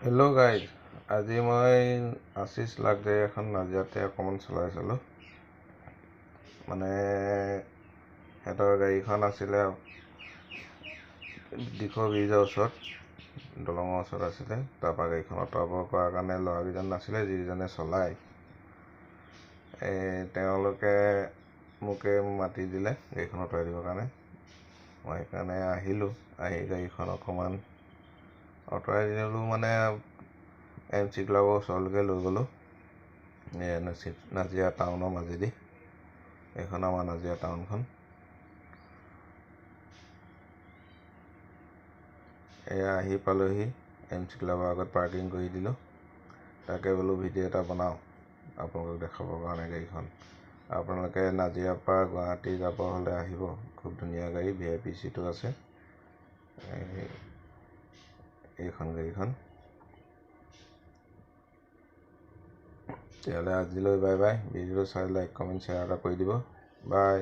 Hello' guys, আজি মই আশিস luxury এখন নাজিৰাতে অকণমান চলাইছিলোঁ। মানে সিহঁতৰ গাড়ীখন আছিলে দিখৌ ব্ৰিজৰ ওচৰত, দলঙৰ ওচৰত আছিলে। তাৰপৰা গাড়ীখন আঁতৰাব পৰা কাৰণে ল'ৰাকেইজন নাছিলে, যিকেইজনে চলায়। তেওঁলোকে মোকে মাতি দিলে গাড়ীখন আঁতৰাই দিবৰ কাৰণে। মই সেইকাৰণে আহিলোঁ। আহি গাড়ীখন অকণমান আঁতৰাই দিলোঁ, মানে MC ক্লাবৰ ওচৰলৈকে লৈ গ'লোঁ। নাজিৰা টাউনৰ মাজেদি, এইখন আমাৰ নাজিৰা টাউনখন। এয়া আহি পালোহি, MC ক্লাবৰ আগত পাৰ্কিং কৰি দিলোঁ। তাকে বোলো ভিডিঅ' এটা বনাওঁ আপোনালোকক দেখাবৰ কাৰণে গাড়ীখন। আপোনালোকে নাজিৰাৰ পৰা গুৱাহাটী যাব হ'লে আহিব, খুব ধুনীয়া গাড়ী, VIP চিটো আছে এইখন গাড়ীখন। তেতিয়াহ'লে আজিলৈ বাই বাই। ভিডিঅ'টো চাই লাইক, কমেণ্ট, শ্বেয়াৰ এটা কৰি দিব। বাই।